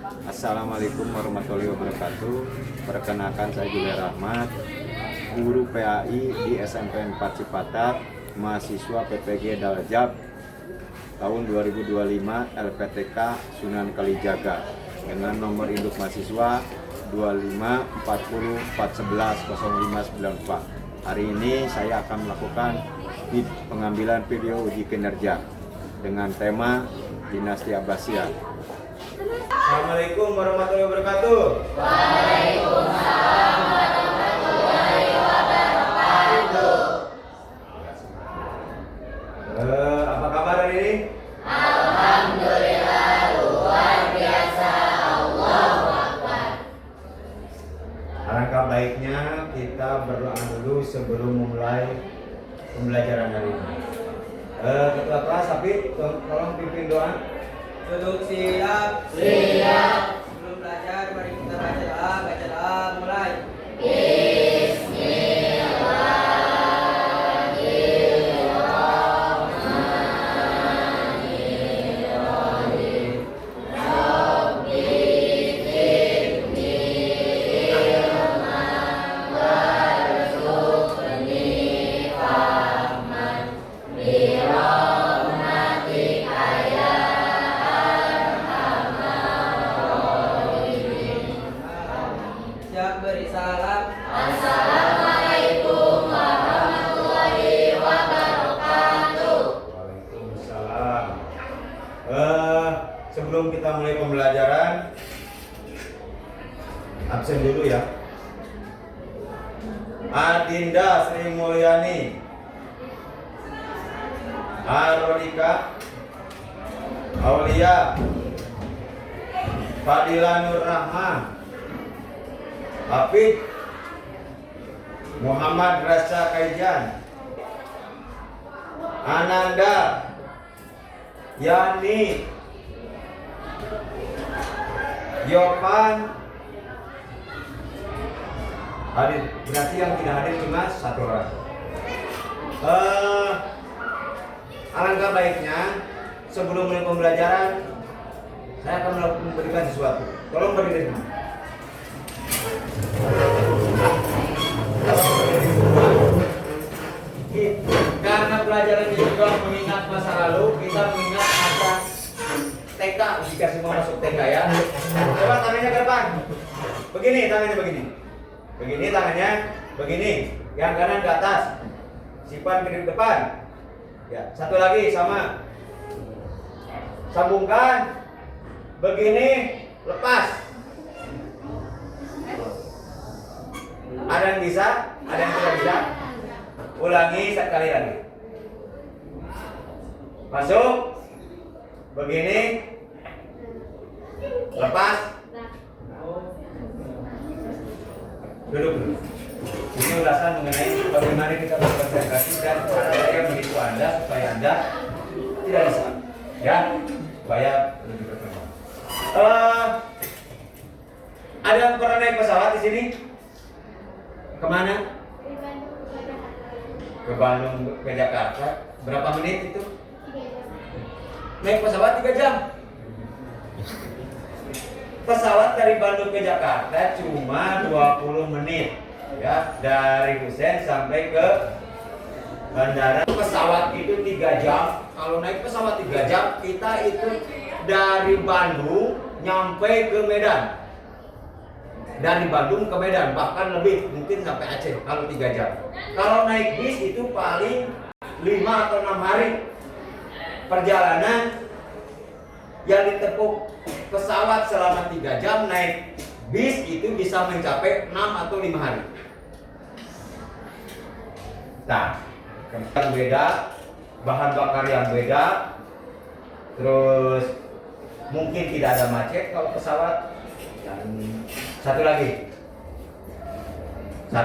Assalamualaikum warahmatullahi wabarakatuh. Perkenalkan, saya Julian Rahmat, guru PAI di SMP 4 Cipatat, mahasiswa PPG Dalajab tahun 2025 LPTK Sunan Kalijaga dengan nomor induk mahasiswa 2540411054. Hari ini saya akan melakukan pengambilan video uji kinerja dengan tema Dinasti Abbasiyah. Assalamualaikum warahmatullahi wabarakatuh. Waalaikumsalam warahmatullahi wabarakatuh. Apa kabar hari ini? Alhamdulillah, luar biasa. Allahu Akbar. Alangkah baiknya kita berdoa dulu sebelum memulai pembelajaran hari ini. Ketua kelas Habib, tolong pimpin doa. Duduk siap. Siap. Sebelum belajar, mari kita baca doa, mulai. Siap, beri salam. Assalamualaikum warahmatullahi wabarakatuh. Waalaikumsalam. Sebelum kita mulai pembelajaran, absen dulu ya. Adinda Sri Mulyani, Arodika Aulia, Fadila Nur Rahman, Hafid Muhammad Rasa Kaijan, Ananda Yani, Yopan hadir. Berarti yang tidak hadir cuma satu orang. Alangkah baiknya sebelum mulai pembelajaran saya akan memberikan sesuatu. Tolong berdiri semua. Karena pelajaran ini juga mengingat masa lalu, kita mengingat masa TK jika semua masuk TK ya. Coba tangannya ke depan. Begini tangannya begini. Begini tangannya begini. Yang kanan ke atas. Simpan ke depan. Ya, satu lagi sama. Sambungkan. Begini, lepas. Ada yang bisa? Ada yang tidak bisa? Ulangi sekali lagi. Masuk. Begini. Lepas. Duduk dulu. Ini ulasan mengenai bagaimana kita berkonsentrasi dan cara saya menipu Anda supaya Anda tidak bisa. Ya, supaya lebih berkembang. Ada yang pernah naik pesawat di sini? Kemana? Ke Bandung, ke Jakarta. Berapa menit itu? Naik pesawat 3 jam. Pesawat dari Bandung ke Jakarta cuma 20 menit. Ya, dari Husein sampai ke bandara. Pesawat itu 3 jam. Kalau naik pesawat 3 jam, kita itu dari Bandung nyampe ke Medan. Dari Bandung ke Medan, bahkan lebih, mungkin sampai Aceh kalau 3 jam. Kalau naik bis itu paling 5 atau 6 hari perjalanan yang ditempuh pesawat selama 3 jam, naik bis itu bisa mencapai 6 atau 5 hari. Nah, yang beda, bahan bakar yang beda, terus mungkin tidak ada macet kalau pesawat. Dan satu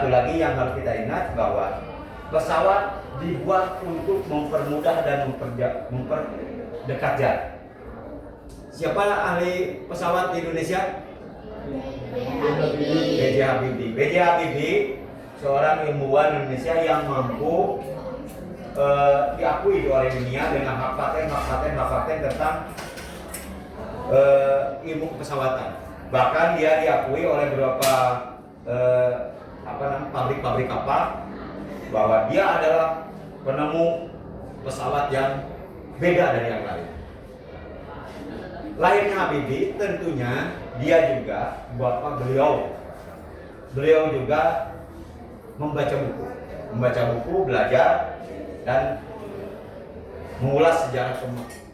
lagi yang harus kita ingat bahwa pesawat dibuat untuk mempermudah dan memperdekat jarak. Siapa ahli pesawat di Indonesia? B.J. Habibie. B.J. Habibie seorang ilmuwan Indonesia yang mampu diakui oleh dunia dengan hak paten tentang ilmu pesawatan. Bahkan dia diakui oleh beberapa pabrik-pabrik kapal bahwa dia adalah penemu pesawat yang beda dari yang lain. Lahirnya Habibie tentunya dia juga beliau juga membaca buku, belajar dan mengulas sejarah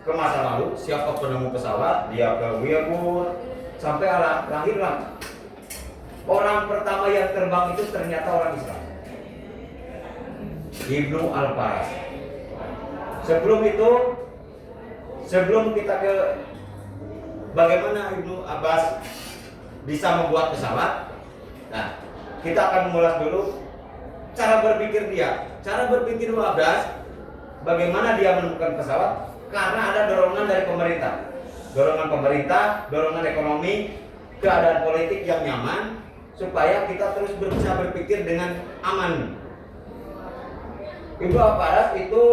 ke masa lalu, siapa penemu pesawat, dia ke Wilbur, sampai lahirlah orang pertama yang terbang itu ternyata orang Islam, Ibnu Al-Faras. Sebelum kita ke bagaimana Ibnu Abbas bisa membuat pesawat, nah kita akan mengulas dulu cara berpikir dia, cara berpikir Ibnu Abbas, bagaimana dia menemukan pesawat. Karena ada dorongan dari pemerintah, dorongan ekonomi, keadaan politik yang nyaman, supaya kita terus bisa berpikir dengan aman. Ibnu Al-Faras itu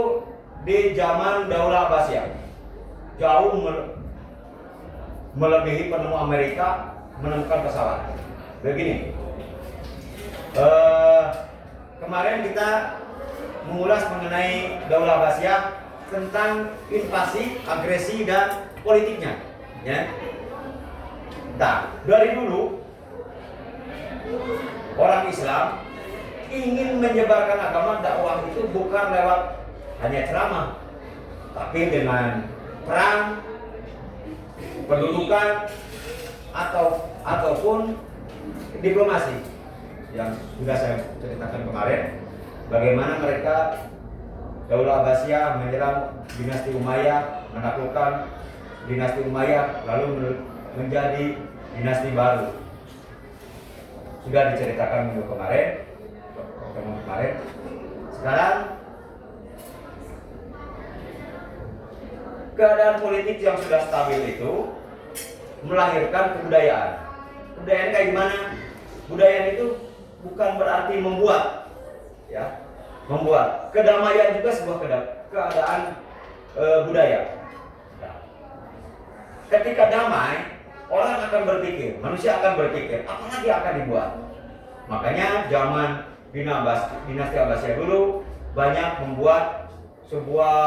di zaman Daulah Abbasiyah jauh melebihi penemu Amerika menemukan pesawat. Begini, kemarin kita mengulas mengenai Daulah Abbasiyah tentang invasi, agresi dan politiknya, ya. Nah, dari dulu orang Islam ingin menyebarkan agama dakwah itu bukan lewat hanya ceramah, tapi dengan perang, pendudukan ataupun diplomasi yang sudah saya ceritakan kemarin. Bagaimana mereka Daulah Abbasiyah menyerang dinasti Umayyah, menaklukkan dinasti Umayyah, lalu menjadi dinasti baru. Sudah diceritakan minggu kemarin. Sekarang keadaan politik yang sudah stabil itu melahirkan kebudayaan. Kebudayaan kayak gimana? Budaya itu bukan berarti membuat, ya. Membuat kedamaian juga sebuah keadaan budaya. Nah, ketika damai, orang akan berpikir, manusia akan berpikir, apa lagi akan dibuat. Makanya zaman dinasti Abbasiyah dulu banyak membuat sebuah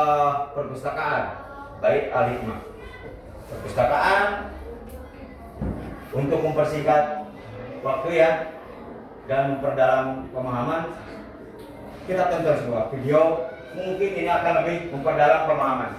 perpustakaan, Bait Al-Hikmah. Perpustakaan untuk mempersingkat waktu, ya, dan memperdalam pemahaman. Kita tonton sebuah video, mungkin ini akan lebih memperdalam pemahaman.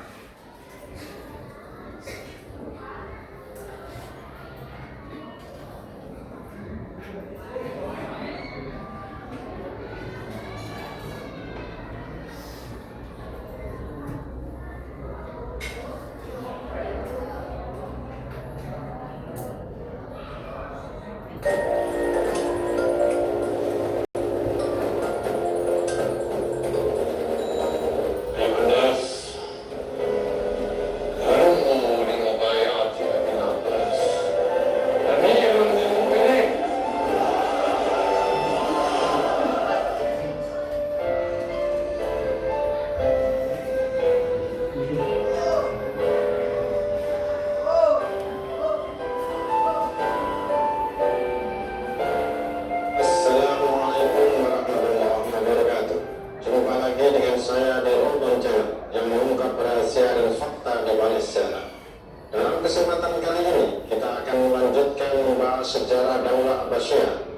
Sejarah Daulah Abbasiyah.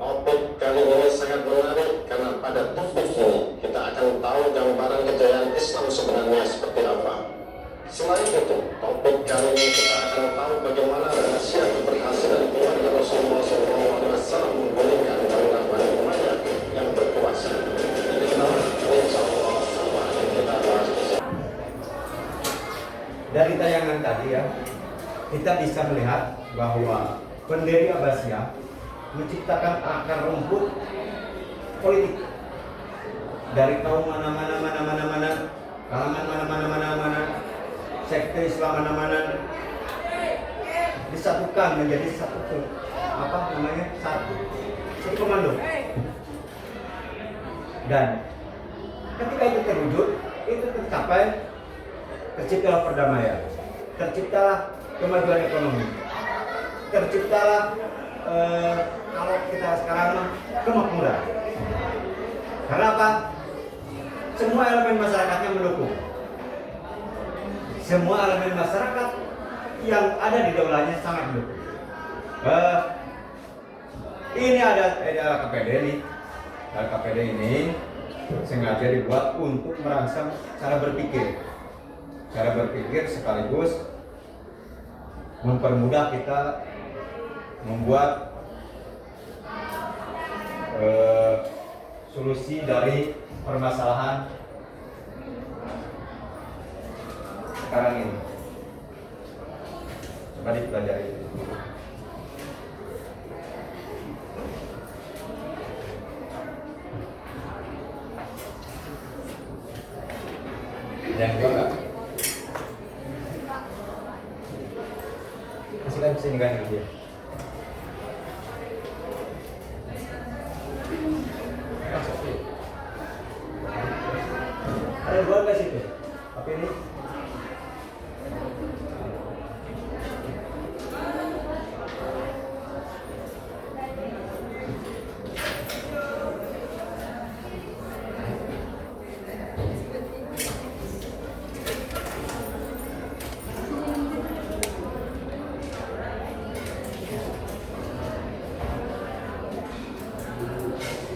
Topik kali ini sangat menarik karena pada topik ini kita akan tahu gambaran kejayaan Islam sebenarnya seperti apa. Selain itu, topik kali ini kita akan tahu bagaimana rahasia keberhasilan keluarga Rasulullah SAW menggulingkan Daulah Bani Umayyah yang berkuasa. Ini insyaallah semua yang kita bahas. Dari tayangan tadi, ya, kita bisa melihat bahwa pendiri Abbasiyah menciptakan akar rumput politik dari kaum mana-mana, kalangan mana-mana, sekte Islam mana-mana, disatukan menjadi satu komando. Dan ketika itu terwujud, itu tercapai, terciptalah perdamaian, terciptalah kemajuan ekonomi. Terciptalah kalau kita sekarang mah kemakmuran. Karena apa? Semua elemen masyarakatnya mendukung. Semua elemen masyarakat yang ada di daulahnya sangat mendukung. Ini ada KPD nih. KPD ini sengaja dibuat untuk merangsang cara berpikir sekaligus mempermudah kita membuat solusi dari permasalahan sekarang ini. Coba dipelajari. Yang kedua enggak? Masih sini kan dia. Ada dua nggak situ? Apa ini?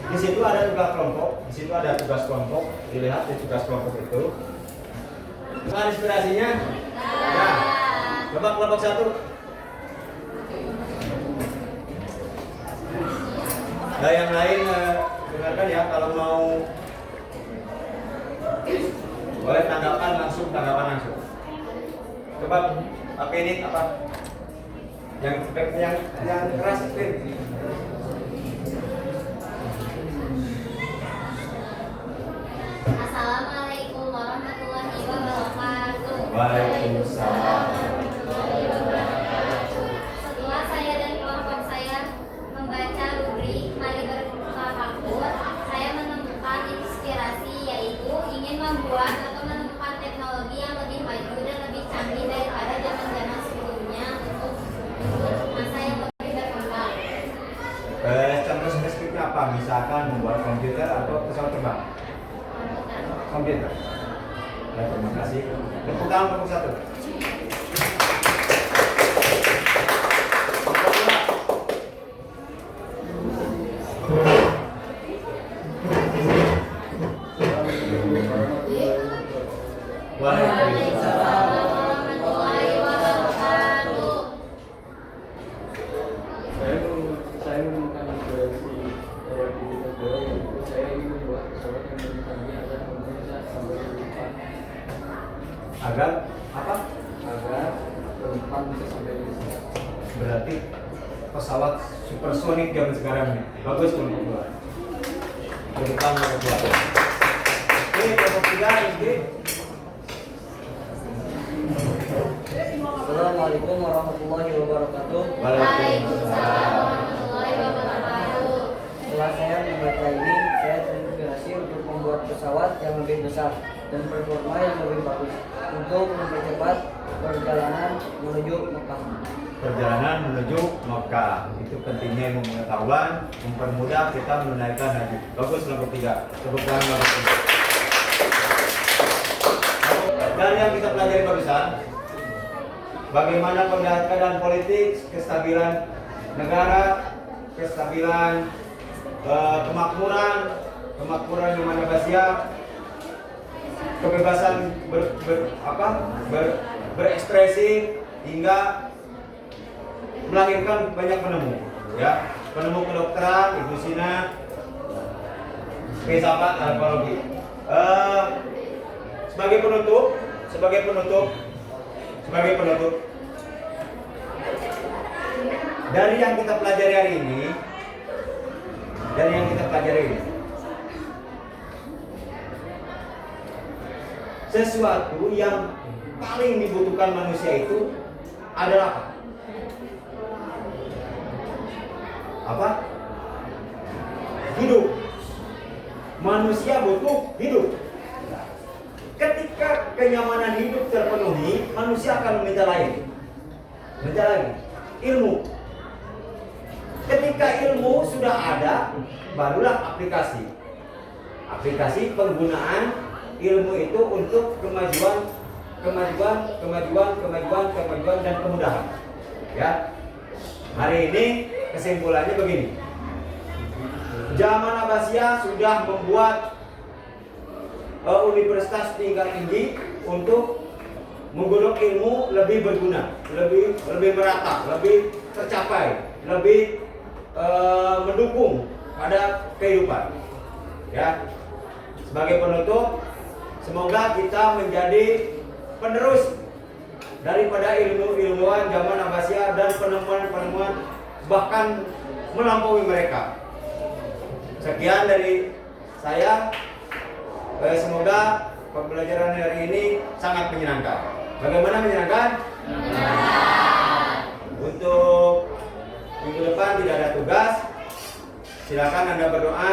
Di situ ada tugas kelompok, dilihat di tugas kelompok itu. Nah, inspirasinya? Nah, coba kelompok 1. Nah, yang lain dengarkan ya, kalau mau boleh tanggapan langsung. Coba apa ini apa? Yang keras itu. Assalamualaikum warahmatullahi wabarakatuh. Waalaikumsalam. Setelah saya dan kelompok saya membaca rubrik Mari Bertafakur, saya menemukan inspirasi, yaitu ingin membuat atau menemukan teknologi yang lebih maju dan lebih canggih daripada zaman-zaman sebelumnya untuk masa yang lebih berkembang. Contoh spesifiknya apa? Misalkan membuat komputer atau pesawat terbang. Komputer. Ya, terima kasih. Tepuk tangan kelompok 1. Waalaikumsalam warahmatullahi wabarakatuh. Saya menemukan inspirasi dari aktivitas beliau, yaitu saya ingin membuat pesawat yang lebih canggih agar bisa sampai ke depan. Agar apa? Agar ke depan bisa sampai ke depan. Berarti pesawat supersonik zaman sekarang nih. Bagus kelompok 2. Kedepan kelompok 2. Oke, kelompok 3 SD. Assalamualaikum warahmatullahi wabarakatuh. Waalaikumsalam warahmatullahi wabarakatuh. Setelah saya membaca ini, saya terinspirasi untuk membuat pesawat yang lebih besar dan performa yang lebih bagus untuk mempercepat perjalanan menuju Mekah. Perjalanan menuju Mekah. Itu pentingnya ilmu pengetahuan, mempermudah kita menunaikan haji. Bagus kelompok 3. Tepuk tangan kelompok 3. Dan yang kita pelajari barusan, bagaimana keadaan politik, kestabilan negara, kestabilan kemakmuran yang mana siap, kebebasan berekspresi hingga melahirkan banyak penemu, ya, penemu kedokteran, Ibu Sina, filsafat, antropologi. Sebagai penutup, dari yang kita pelajari hari ini, sesuatu yang paling dibutuhkan manusia itu adalah apa? Apa? Hidup. Manusia butuh hidup. Ketika kenyamanan hidup terpenuhi, manusia akan meminta lain. Baca lagi. Ilmu. Ketika ilmu sudah ada, barulah aplikasi. Aplikasi penggunaan ilmu itu untuk kemajuan dan kemudahan. Ya. Hari ini kesimpulannya begini. Zaman Abbasiyah sudah membuat universitas tingkat tinggi untuk menggodok ilmu lebih berguna, lebih merata, lebih tercapai, lebih mendukung pada kehidupan. Ya. Sebagai penutup, semoga kita menjadi penerus daripada ilmuwan zaman Abbasiyah dan penemuan-penemuan bahkan melampaui mereka. Sekian dari saya. Semoga pembelajaran hari ini sangat menyenangkan. Bagaimana menyenangkan? Untuk minggu depan tidak ada tugas. Silakan Anda berdoa.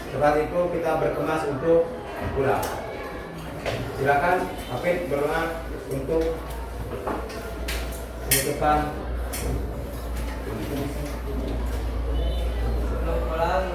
Setelah itu kita berkemas untuk pulang. Silakan Hafid berdoa untuk penutupan. Sebelum pulang